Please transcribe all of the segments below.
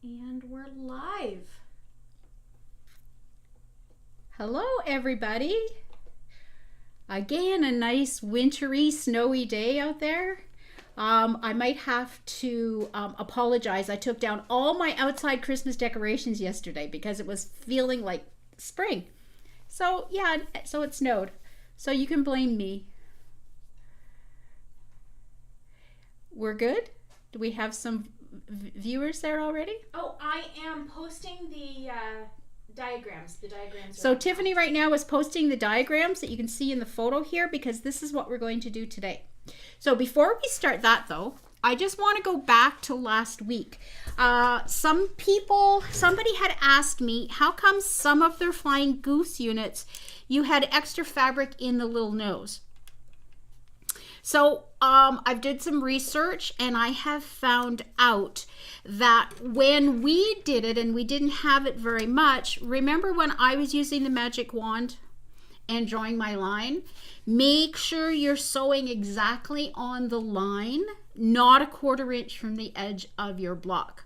And we're live. Hello everybody. Again, a nice wintry, snowy day out there. I might have to apologize. I took down all my outside Christmas decorations yesterday because it was feeling like spring. So yeah, so it snowed. So you can blame me. We're good? Do we have some viewers there already? Oh, I am posting the diagrams. The diagrams. So Tiffany right now is posting the diagrams that you can see in the photo here because this is what we're going to do today. So before we start that though, I just want to go back to last week. Somebody had asked me, how come some of their flying goose units, you had extra fabric in the little nose? So I've did some research and I have found out that when we did it and we didn't have it very much, remember when I was using the magic wand and drawing my line? Make sure you're sewing exactly on the line, not a 1/4 inch from the edge of your block.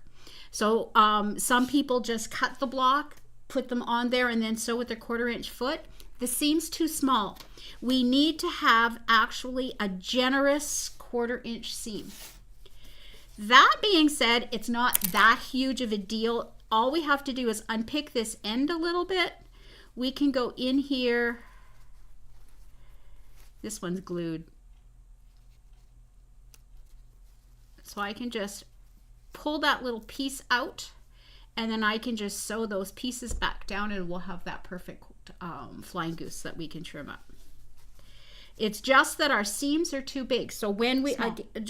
So some people just cut the block, put them on there and then sew with their 1/4 inch foot. The seam's too small. We need to have actually a generous 1/4 inch seam. That being said, it's not that huge of a deal. All we have to do is unpick this end a little bit. We can go in here. This one's glued. So I can just pull that little piece out and then I can just sew those pieces back down and we'll have that perfect flying goose that we can trim up. It's just that our seams are too big. So when we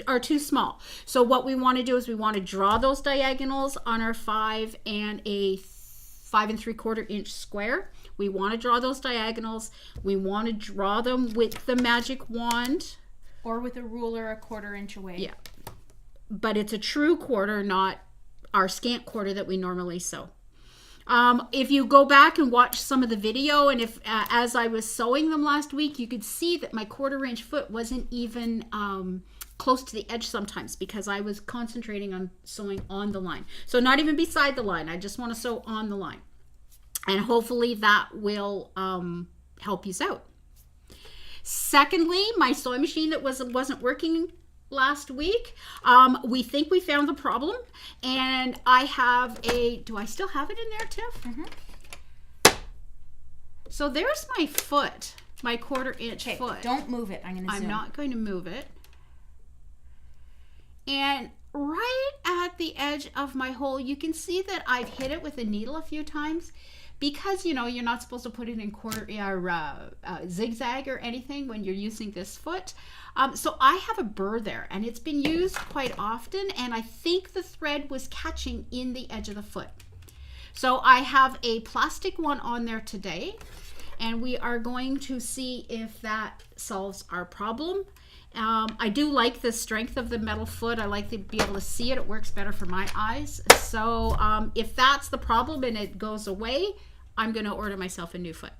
are too small. So what we want to do is we want to draw those diagonals on our 5 and a 5 3/4 inch square. We want to draw those diagonals. We want to draw them with the magic wand. Or with a ruler 1/4 inch away. Yeah. But it's a true 1/4, not our scant 1/4 that we normally sew. If you go back and watch some of the video, and if as I was sewing them last week, you could see that my 1/4 inch foot wasn't even close to the edge sometimes because I was concentrating on sewing on the line. So not even beside the line. I just want to sew on the line. And hopefully that will help you out. Secondly, my sewing machine that wasn't working last week, we think we found the problem, and I have do I still have it in there, Tiff? Mm-hmm. So there's my foot, my 1/4 inch foot. Don't move it. I'm not going to move it. And right at the edge of my hole, you can see that I've hit it with a needle a few times because, you know, you're not supposed to put it in zigzag or anything when you're using this foot. So I have a burr there and it's been used quite often and I think the thread was catching in the edge of the foot. So I have a plastic one on there today and we are going to see if that solves our problem. I do like the strength of the metal foot. I like to be able to see it. It works better for my eyes. So if that's the problem and it goes away, I'm going to order myself a new foot.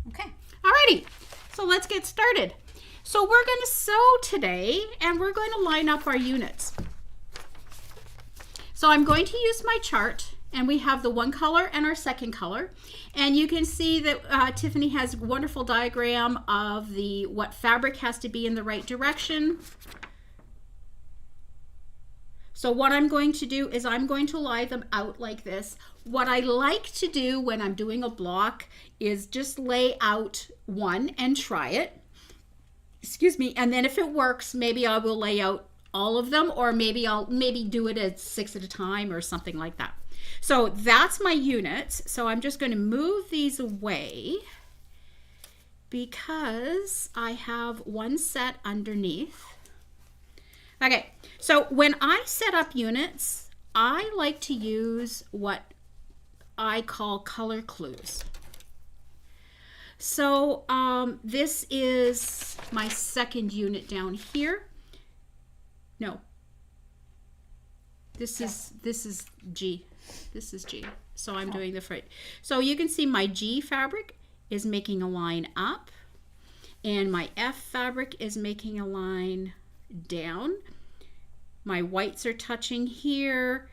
Okay. Alrighty, so let's get started. So we're going to sew today and we're going to line up our units. So I'm going to use my chart and we have the one color and our second color. And you can see that Tiffany has a wonderful diagram of what fabric has to be in the right direction. So what I'm going to do is I'm going to lie them out like this. What I like to do when I'm doing a block is just lay out one and try it. Excuse me. And then if it works, maybe I will lay out all of them, or maybe I'll do it at 6 at a time or something like that. So that's my units. So I'm just going to move these away because I have one set underneath. Okay, so when I set up units, I like to use what I call color clues. So this is my second unit down here. No, this is G. This is G. So I'm doing the front. So you can see my G fabric is making a line up, and my F fabric is making a line down. My whites are touching here.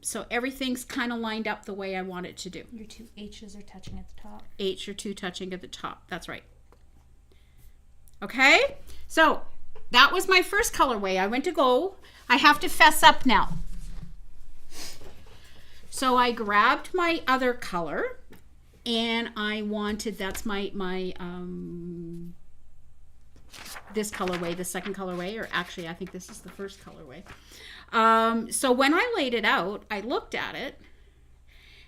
So everything's kind of lined up the way I want it to do. Your two H's are touching at the top. H are two touching at the top. That's right. Okay, so that was my first colorway. I went to go. I have to fess up now. So I grabbed my other color, and I wanted, that's my this colorway, the second colorway, or actually I think this is the first colorway. So when I laid it out, I looked at it,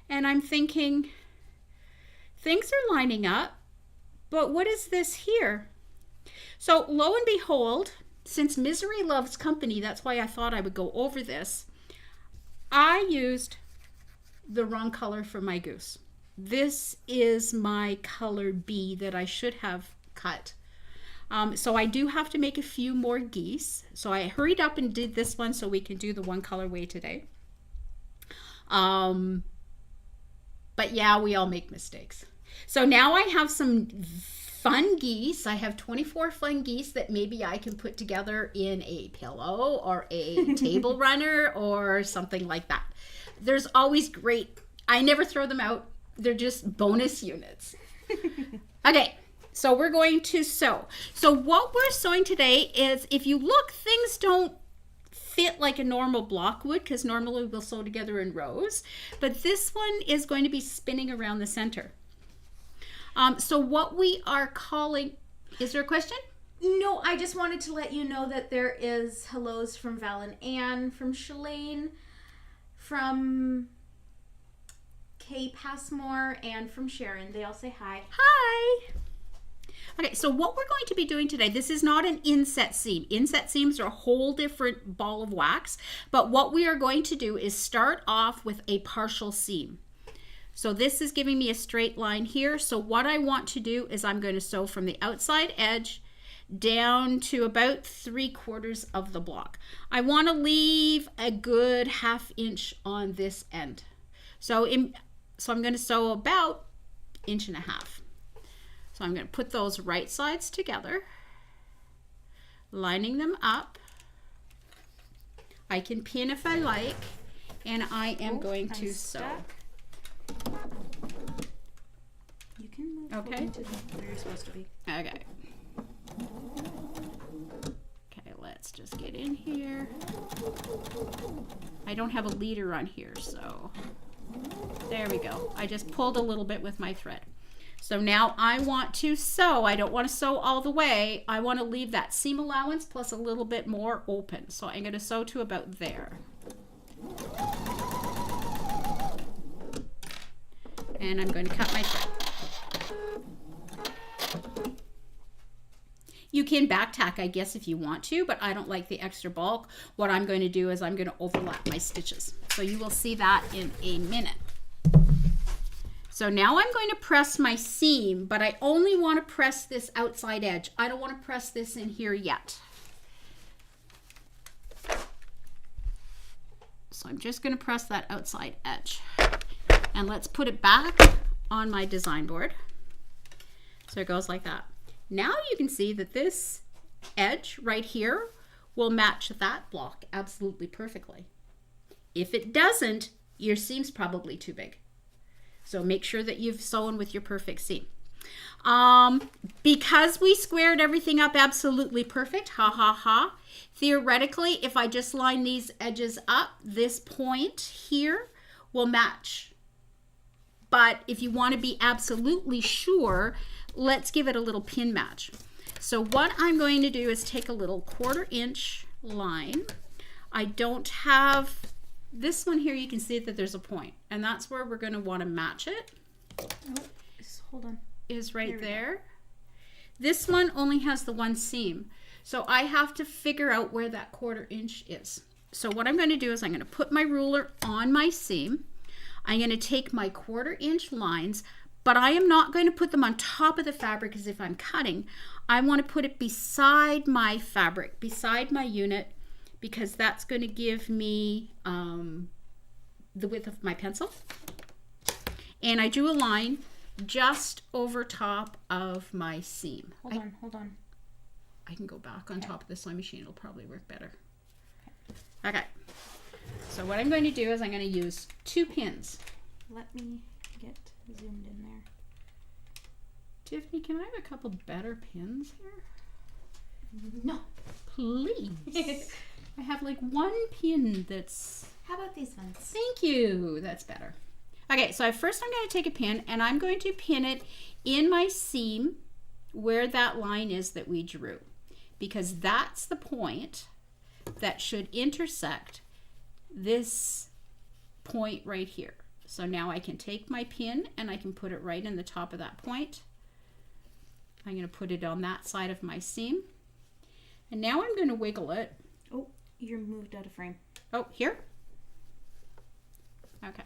and I'm thinking, things are lining up, but what is this here? So lo and behold, since misery loves company, that's why I thought I would go over this, I used the wrong color for my goose. This is my color B that I should have cut. So I do have to make a few more geese. So I hurried up and did this one so we can do the one colorway today. But yeah, we all make mistakes. So now I have some fun geese. I have 24 fun geese that maybe I can put together in a pillow or a table runner or something like that. There's always great, I never throw them out. They're just bonus units. Okay, so we're going to sew. So what we're sewing today is, if you look, things don't fit like a normal block would, because normally we'll sew together in rows. But this one is going to be spinning around the center. So what we are calling, is there a question? No, I just wanted to let you know that there is hellos from Val and Anne, from Shalane, from Kay Passmore, and from Sharon. They all say hi. Hi. Okay, so what we're going to be doing today, this is not an inset seam. Inset seams are a whole different ball of wax, but what we are going to do is start off with a partial seam. So this is giving me a straight line here. So what I want to do is I'm going to sew from the outside edge down to about 3/4 of the block. I want to leave a good 1/2 inch on this end. So I'm going to sew about 1.5 inches. So I'm going to put those right sides together, lining them up. I can pin if I like, and I am going to sew. You can move okay to where you're supposed to be. Okay. Okay, let's just get in here. I don't have a leader on here, so there we go. I just pulled a little bit with my thread. So now I want to sew. I don't want to sew all the way. I want to leave that seam allowance plus a little bit more open. So I'm going to sew to about there. And I'm going to cut my thread. You can back tack, I guess, if you want to, but I don't like the extra bulk. What I'm going to do is I'm going to overlap my stitches. So you will see that in a minute. So now I'm going to press my seam, but I only want to press this outside edge. I don't want to press this in here yet. So I'm just going to press that outside edge. And let's put it back on my design board. So it goes like that. Now you can see that this edge right here will match that block absolutely perfectly. If it doesn't, your seam's probably too big. So make sure that you've sewn with your perfect seam. Because we squared everything up absolutely perfect, ha ha ha, theoretically, if I just line these edges up, this point here will match. But if you want to be absolutely sure, let's give it a little pin match. So what I'm going to do is take a little 1/4 inch line. I don't have this one here. You can see that there's a point, and that's where we're going to want to match it. Oh, hold on. Is right there. This one only has the one seam, so I have to figure out where that 1/4 inch is. So what I'm going to do is I'm going to put my ruler on my seam. I'm going to take my 1/4 inch lines, but I am not going to put them on top of the fabric as if I'm cutting. I want to put it beside my fabric, beside my unit, because that's going to give me the width of my pencil. And I drew a line just over top of my seam. Hold on. I can go back on top of the sewing machine. It'll probably work better. Okay. So what I'm going to do is I'm going to use 2 pins. Let me get zoomed in there. Tiffany, can I have a couple better pins here? No. Please. I have like 1 pin that's... How about these ones? Thank you. That's better. Okay, so first I'm going to take a pin and I'm going to pin it in my seam where that line is that we drew, because that's the point that should intersect this point right here. So now I can take my pin and I can put it right in the top of that point. I'm going to put it on that side of my seam. And now I'm going to wiggle it. Oh, you're moved out of frame. Oh, here? Okay.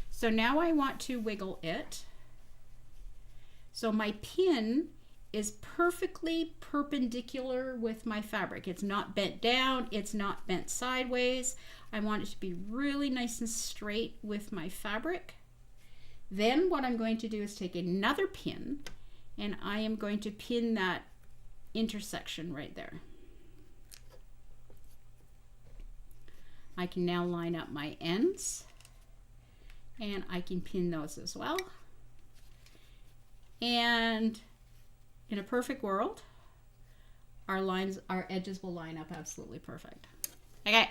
So now I want to wiggle it. So my pin is perfectly perpendicular with my fabric. It's not bent down, it's not bent sideways. I want it to be really nice and straight with my fabric. Then what I'm going to do is take another pin and I am going to pin that intersection right there. I can now line up my ends and I can pin those as well. And in a perfect world, our edges will line up absolutely perfect. Okay,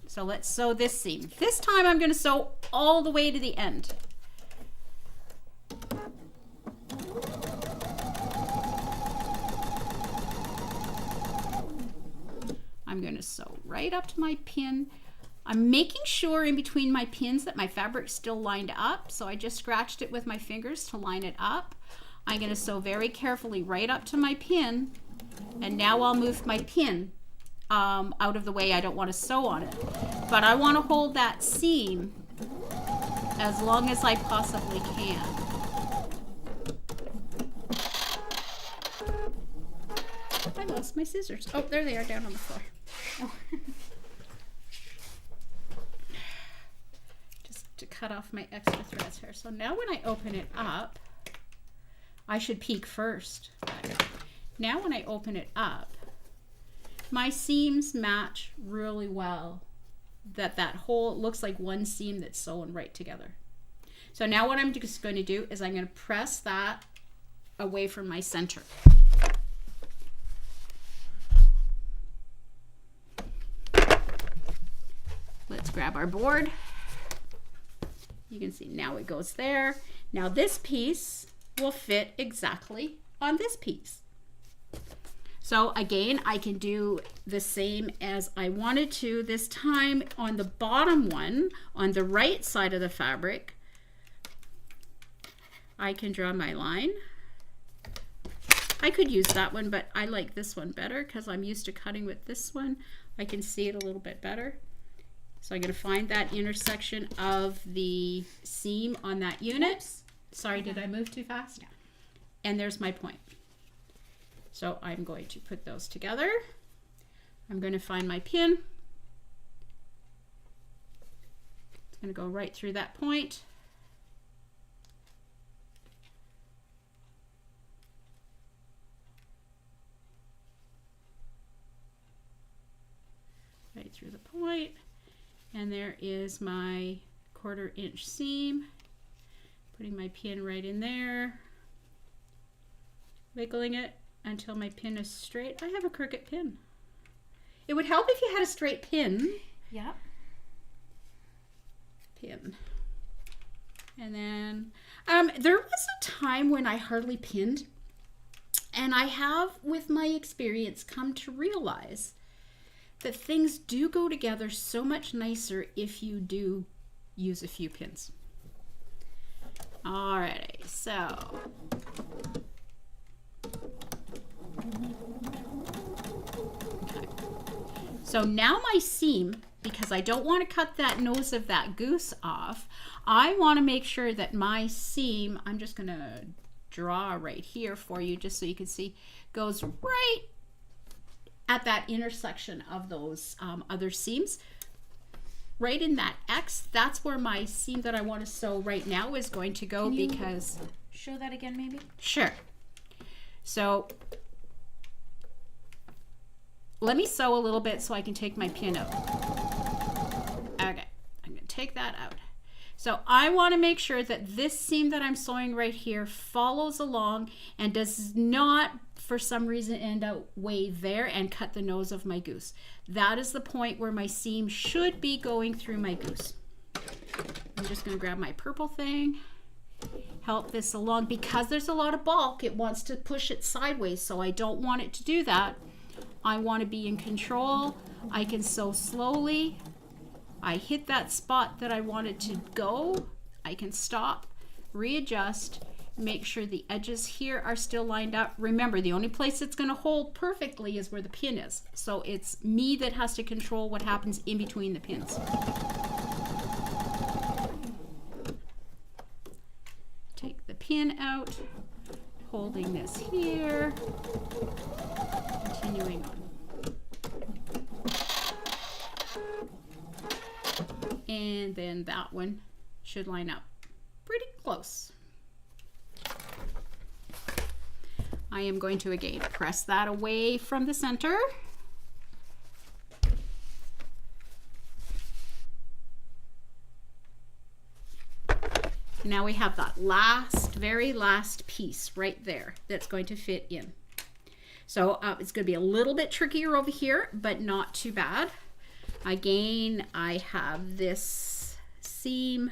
so let's sew this seam. This time I'm going to sew all the way to the end. I'm going to sew right up to my pin. I'm making sure in between my pins that my fabric's still lined up, so I just scratched it with my fingers to line it up. I'm going to sew very carefully right up to my pin, and now I'll move my pin out of the way. I don't want to sew on it, but I want to hold that seam as long as I possibly can. I lost my scissors. Oh, there they are down on the floor. Oh. Just to cut off my extra threads here. So now when I open it up, I should peek first. Now when I open it up, my seams match really well. That whole, it looks like one seam that's sewn right together. So now what I'm just going to do is I'm going to press that away from my center. Let's grab our board. You can see now it goes there. Now this piece will fit exactly on this piece. So again, I can do the same as I wanted to. This time on the bottom one, on the right side of the fabric, I can draw my line. I could use that one, but I like this one better because I'm used to cutting with this one. I can see it a little bit better. So I'm going to find that intersection of the seam on that unit. Oops. Sorry, did I move too fast? Yeah. And there's my point. So I'm going to put those together. I'm going to find my pin. It's going to go right through that point. Right through the point. And there is my 1/4 inch seam. Putting my pin right in there. Wiggling it until my pin is straight. I have a crooked pin. It would help if you had a straight pin. Yep. Pin. And then there was a time when I hardly pinned, and I have, with my experience, come to realize that things do go together so much nicer if you do use a few pins. Alrighty, so okay. So now my seam, because I don't want to cut that nose of that goose off, I want to make sure that my seam, I'm just going to draw right here for you just so you can see, goes right at that intersection of those other seams. Right in that X, that's where my seam that I want to sew right now is going to go. Can you because show that again maybe? Sure. So let me sew a little bit so I can take my pin out. Okay, I'm take that out. So I want to make sure that this seam that I'm sewing right here follows along and does not for some reason end up way there and cut the nose of my goose. That is the point where my seam should be going through my goose. I'm just going to grab my purple thing, help this along. Because there's a lot of bulk, it wants to push it sideways, so I don't want it to do that. I want to be in control. I can sew slowly. I hit that spot that I wanted to go. I can stop, readjust, make sure the edges here are still lined up. Remember, the only place it's going to hold perfectly is where the pin is. So it's me that has to control what happens in between the pins. Take the pin out, holding this here, continuing on. And then that one should line up pretty close. I am going to again press that away from the center. Now we have that very last piece right there that's going to fit in. So it's going to be a little bit trickier over here, but not too bad. Again, I have this seam.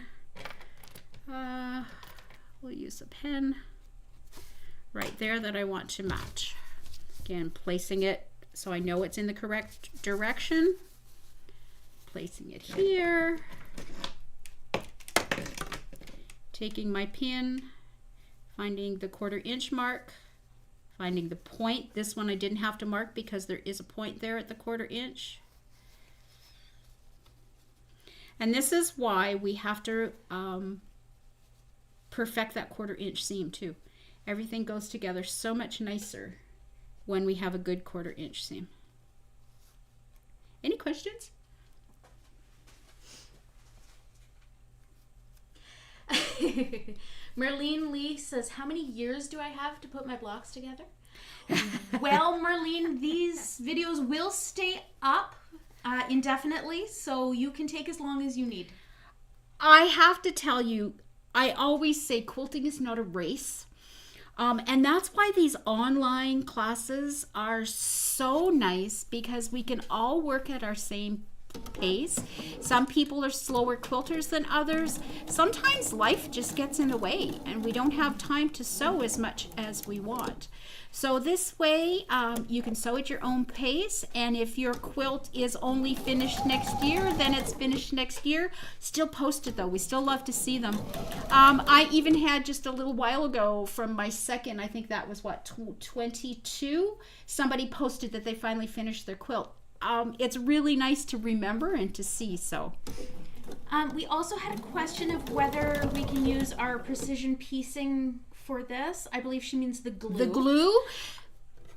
We'll use a pen right there that I want to match. Again, placing it so I know it's in the correct direction. Placing it here. Taking my pin, finding the 1/4 inch mark, finding the point. This one I didn't have to mark because there is a point there at the 1/4 inch. And this is why we have to perfect that 1/4 inch seam too. Everything goes together so much nicer when we have a good 1/4 inch seam. Any questions? Merlene Lee says, how many years do I have to put my blocks together? Well, Merlene, these videos will stay up indefinitely, so you can take as long as you need. I have to tell you, I always say quilting is not a race. And that's why these online classes are so nice, because we can all work at our same pace. Some people are slower quilters than others. Sometimes life just gets in the way and we don't have time to sew as much as we want. So this way you can sew at your own pace, and if your quilt is only finished next year, then it's finished next year. Still post it though, we still love to see them. I even had just a little while ago from my second, I think that was what, 22, somebody posted that they finally finished their quilt. It's really nice to remember and to see. So we also had a question of whether we can use our precision piecing for this. I believe she means the glue. The glue,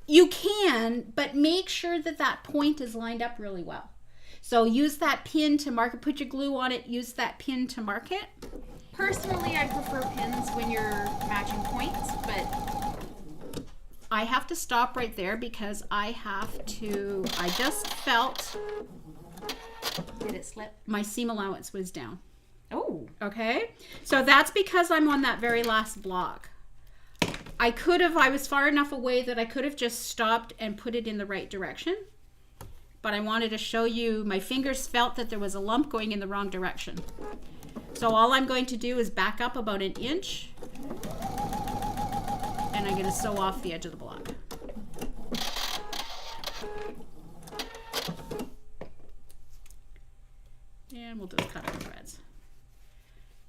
you can, but make sure that that point is lined up really well. So use that pin to mark it, put your glue on it, use that pin to mark it. Personally, I prefer pins when you're matching points, but I have to stop right there because I just felt. Did it slip? My seam allowance was down. Oh. Okay. So that's because I'm on that very last block. I was far enough away that I could have just stopped and put it in the right direction. But I wanted to show you, my fingers felt that there was a lump going in the wrong direction. So all I'm going to do is back up about 1 inch. And I'm going to sew off the edge of the block. And we'll just cut our threads,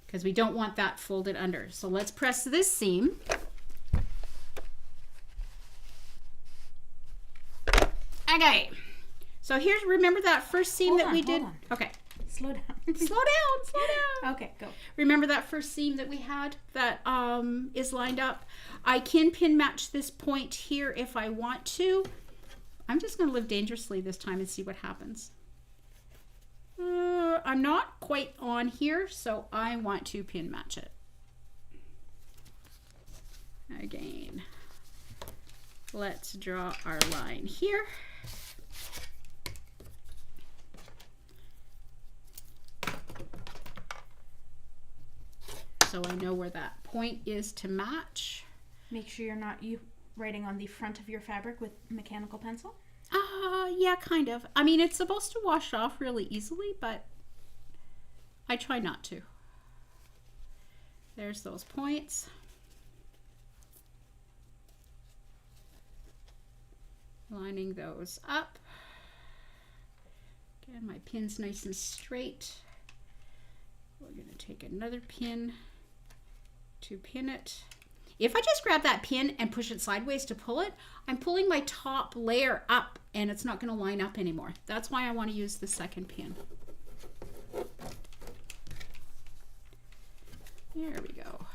because we don't want that folded under. So let's press this seam. Okay. So here's, remember that first seam that we did? Okay. Slow down. Slow down, slow down. Okay, go. Remember that first seam that we had that is lined up? I can pin match this point here if I want to. I'm just going to live dangerously this time and see what happens. I'm not quite on here, so I want to pin match it. Again, let's draw our line here. so I know where that point is to match. Make sure you're not writing on the front of your fabric with mechanical pencil. Yeah, kind of. I mean, it's supposed to wash off really easily, but I try not to. There's those points. Lining those up. Again, my pin's nice and straight. We're going to take another pin to pin it. If I just grab that pin and push it sideways to pull it, I'm pulling my top layer up and it's not going to line up anymore. That's why I want to use the second pin. There we go.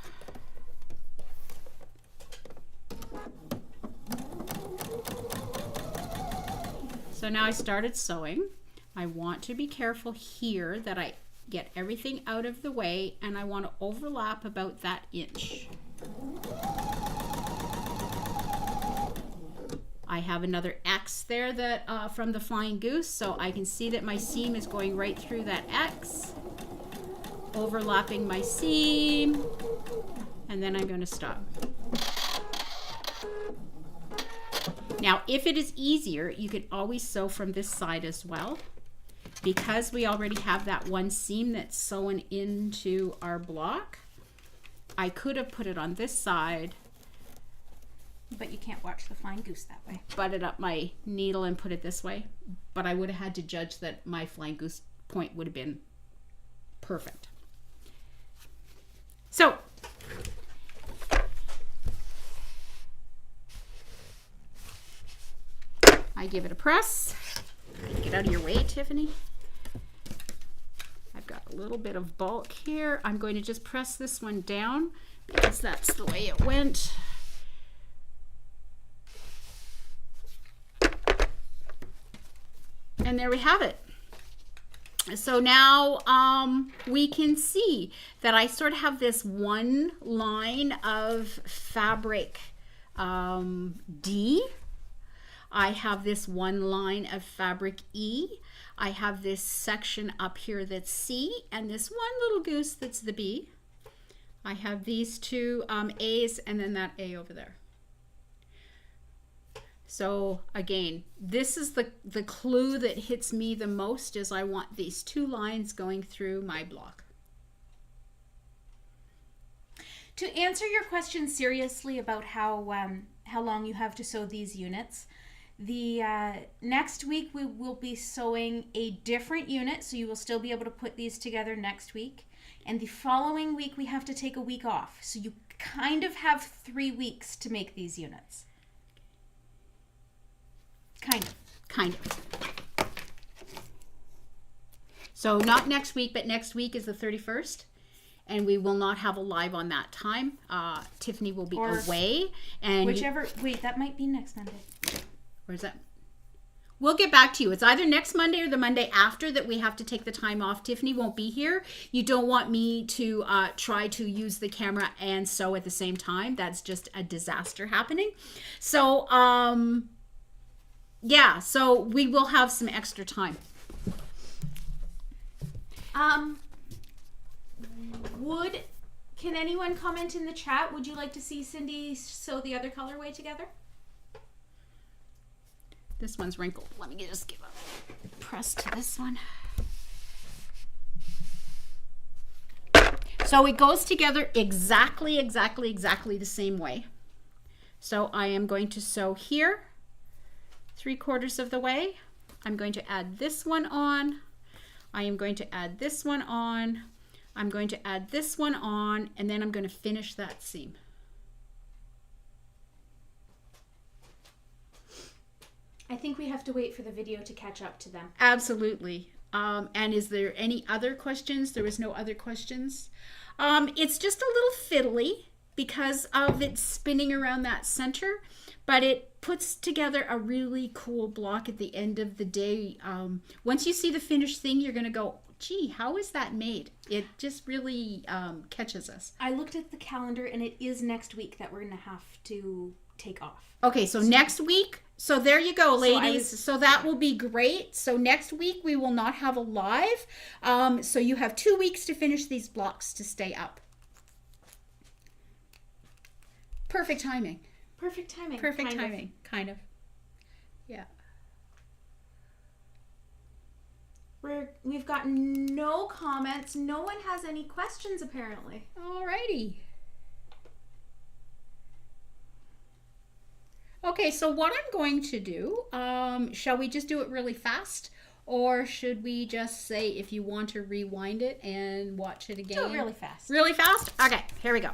So now I started sewing. I want to be careful here that I get everything out of the way, and I want to overlap about that inch. I have another X there that from the Flying Goose, so I can see that my seam is going right through that X, overlapping my seam, and then I'm going to stop. Now, if it is easier, you can always sew from this side as well. Because we already have that one seam that's sewn into our block, I could have put it on this side. But you can't watch the Flying Goose that way. Butted up my needle and put it this way. But I would have had to judge that my Flying Goose point would have been perfect. So, I give it a press. Get out of your way, Tiffany. I've got a little bit of bulk here. I'm going to just press this one down because that's the way it went. And there we have it. So now we can see that I sort of have this one line of fabric D. I have this one line of fabric E. I have this section up here that's C, and this one little goose that's the B. I have these two A's and then that A over there. So again, this is the clue that hits me the most, is I want these two lines going through my block. To answer your question seriously about how long you have to sew these units, the next week we will be sewing a different unit, so you will still be able to put these together next week. And the following week we have to take a week off, so you kind of have 3 weeks to make these units. Kind of. So not next week, but next week is the 31st. And we will not have a live on that time. Tiffany will be away. And wait, that might be next Monday. Where's that? We'll get back to you. It's either next Monday or the Monday after that we have to take the time off. Tiffany won't be here. You don't want me to try to use the camera and sew at the same time. That's just a disaster happening. So, yeah, so we will have some extra time. Can anyone comment in the chat? Would you like to see Cindy sew the other colorway together? This one's wrinkled. Let me just give a press to this one. So it goes together exactly the same way. So I am going to sew here 3/4 of the way. I'm going to add this one on. I am going to add this one on. I'm going to add this one on, and then I'm going to finish that seam. I think we have to wait for the video to catch up to them. Absolutely. And is there any other questions? There was no other questions. It's just a little fiddly because of it spinning around that center, but it puts together a really cool block at the end of the day. Once you see the finished thing, you're going to go, gee, how is that made? It just really catches us. I looked at the calendar, and it is next week that we're going to have to take off. Okay, so next week, so there you go, ladies. So that will be great. So next week we will not have a live. So you have 2 weeks to finish these blocks to stay up. Perfect timing. Perfect timing. Perfect timing, kind of. Yeah. We've got no comments. No one has any questions, apparently. Alrighty. Okay, so what I'm going to do, shall we just do it really fast? Or should we just say if you want to rewind it and watch it again? Do it really fast. Really fast? Okay, here we go.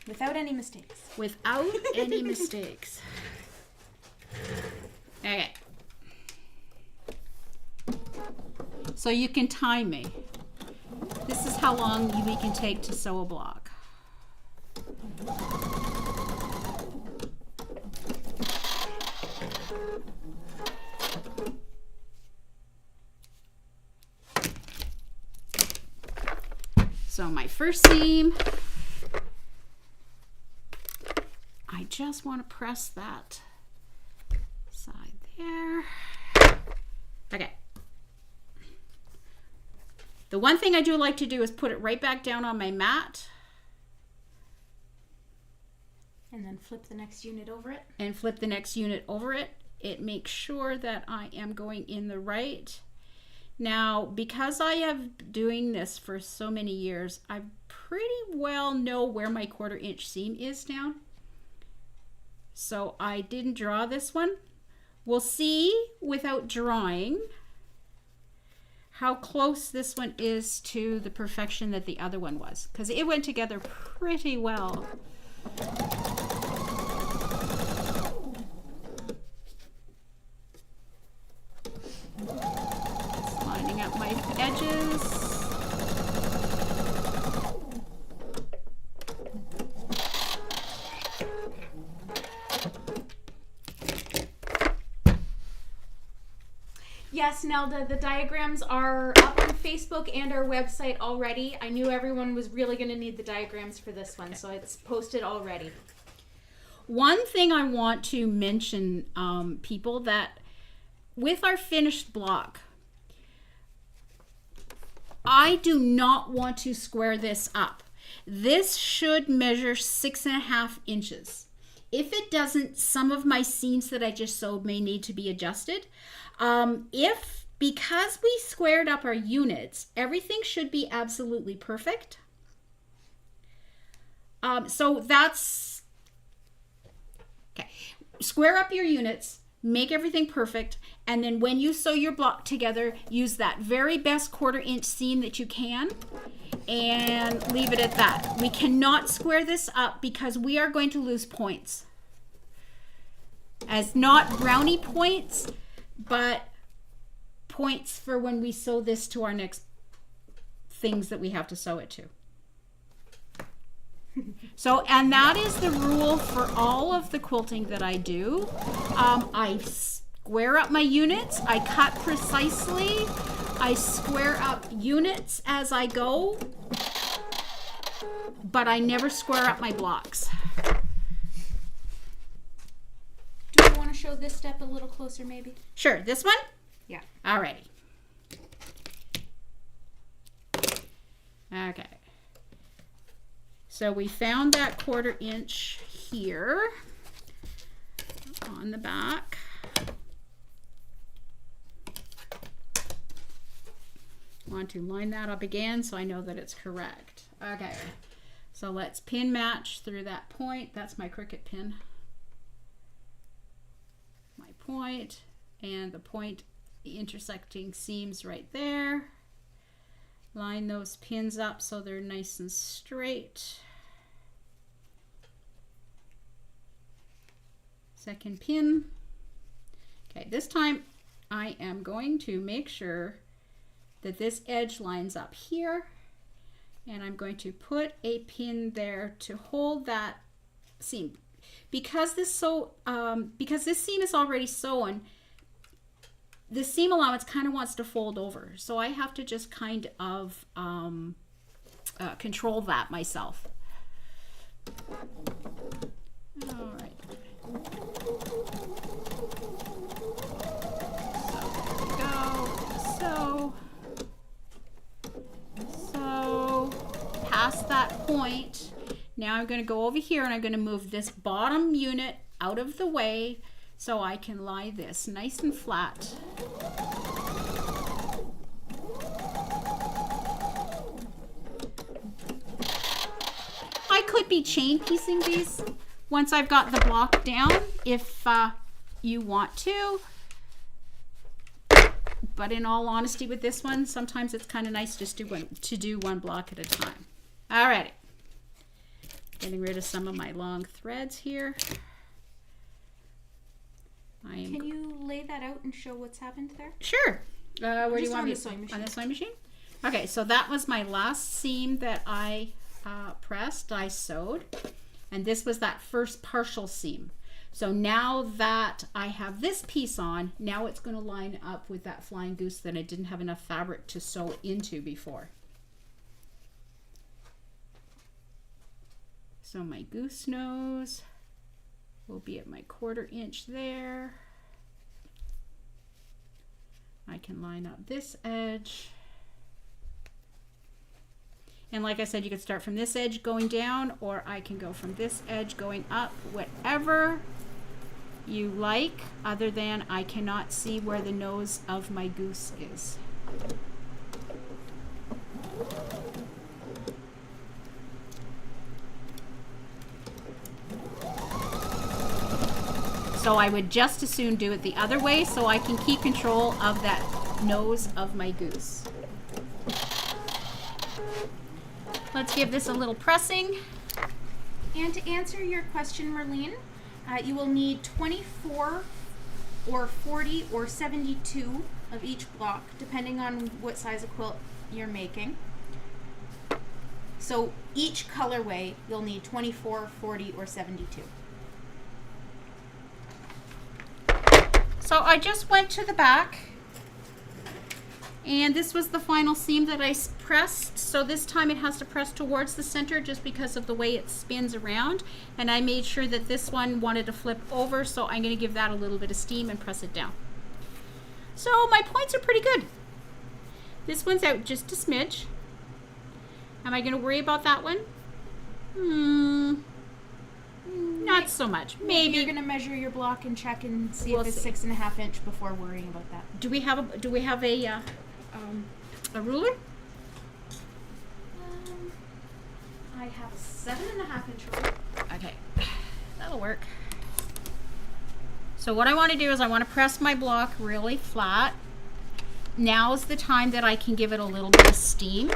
Without any mistakes. Without any mistakes. Okay. So you can time me. This is how long we can take to sew a block. So my first seam, I just want to press that side there. Okay. The one thing I do like to do is put it right back down on my mat. And then flip the next unit over it. And flip the next unit over it. It makes sure that I am going in the right. Now, because I have doing this for so many years, I pretty well know where my 1/4 inch seam is down. So I didn't draw this one. We'll see without drawing how close this one is to the perfection that the other one was, because it went together pretty well. Just lining up my edges. Yes, Nelda, the diagrams are up on Facebook and our website already. I knew everyone was really going to need the diagrams for this one, so it's posted already. One thing I want to mention, people, that with our finished block, I do not want to square this up. This should measure 6.5 inches. If it doesn't, some of my seams that I just sewed may need to be adjusted. Because we squared up our units, everything should be absolutely perfect. So that's okay. Square up your units, make everything perfect, and then when you sew your block together, use that very best 1/4 inch seam that you can and leave it at that. We cannot square this up because we are going to lose points. As not brownie points, but points for when we sew this to our next things that we have to sew it to. So, and that is the rule for all of the quilting that I do. I square up my units, I cut precisely, I square up units as I go, but I never square up my blocks. Do you want to show this step a little closer, maybe? Sure, this one? Yeah. Alrighty. Okay. So we found that 1/4 inch here on the back. Want to line that up again so I know that it's correct. Okay. So let's pin match through that point. That's my Cricut pin. My point and the point, the intersecting seams right there. Line those pins up so they're nice and straight. Second pin. Okay, this time I am going to make sure that this edge lines up here, and I'm going to put a pin there to hold that seam. Because this seam is already sewn, the seam allowance kind of wants to fold over, so I have to just kind of control that myself. All right. So past that point, Now I'm going to go over here and I'm going to move this bottom unit out of the way so I can lie this nice and flat. I could be chain piecing these once I've got the block down if you want to. But in all honesty with this one, sometimes it's kind of nice just to do one block at a time. Alrighty. Getting rid of some of my long threads here. Can you lay that out and show what's happened there? Sure. Where do you want me? On the sewing machine. On the sewing machine? Okay, so that was my last seam that I pressed, I sewed. And this was that first partial seam. So now that I have this piece on, now it's going to line up with that flying goose that I didn't have enough fabric to sew into before. So my goose nose will be at my 1/4 inch there. I can line up this edge. And like I said, you could start from this edge going down, or I can go from this edge going up, whatever you like, other than I cannot see where the nose of my goose is. So I would just as soon do it the other way so I can keep control of that nose of my goose. Let's give this a little pressing. And to answer your question, Marlene, you will need 24 or 40 or 72 of each block, depending on what size of quilt you're making. So each colorway, you'll need 24, 40, or 72. So I just went to the back, and this was the final seam that I pressed. So this time it has to press towards the center just because of the way it spins around. And I made sure that this one wanted to flip over, so I'm going to give that a little bit of steam and press it down. So my points are pretty good. This one's out just a smidge. Am I going to worry about that one? Not so much. Maybe you're going to measure your block and check and see if it's see. 6.5 inch before worrying about that. Do we have a ruler? I have a 7.5 inch ruler. Okay, that'll work. So what I want to do is I want to press my block really flat. Now's the time that I can give it a little bit of steam.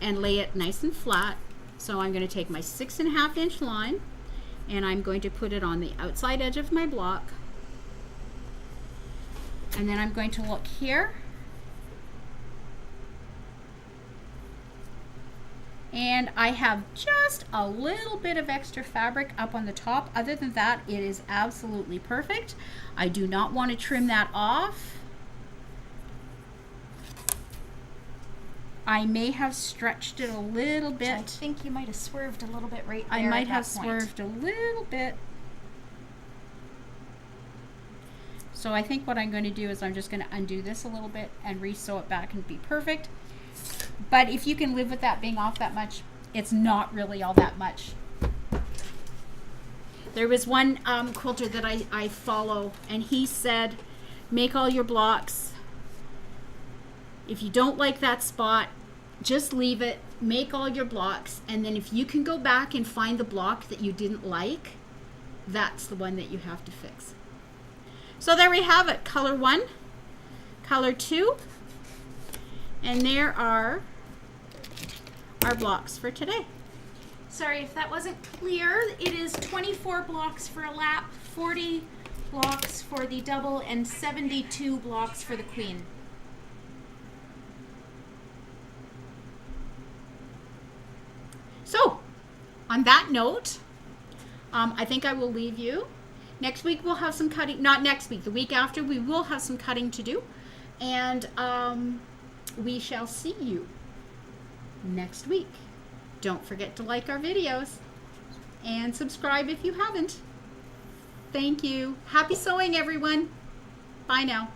And lay it nice and flat. So I'm going to take my 6.5 inch line and I'm going to put it on the outside edge of my block. And then I'm going to look here. And I have just a little bit of extra fabric up on the top. Other than that, it is absolutely perfect. I do not want to trim that off. I may have stretched it a little bit. I think you might have swerved a little bit right there. I might have swerved a little bit. So I think what I'm going to do is I'm just going to undo this a little bit and re-sew it back and be perfect. But if you can live with that being off that much, it's not really all that much. There was one quilter that I follow, and he said, make all your blocks. If you don't like that spot, just leave it, make all your blocks, and then if you can go back and find the block that you didn't like, that's the one that you have to fix. So there we have it, color 1, color 2, and there are our blocks for today. Sorry if that wasn't clear. It is 24 blocks for a lap, 40 blocks for the double, and 72 blocks for the queen. So, on that note, I think I will leave you. Next week we'll have some cutting, not next week, the week after we will have some cutting to do. And we shall see you next week. Don't forget to like our videos and subscribe if you haven't. Thank you. Happy sewing, everyone. Bye now.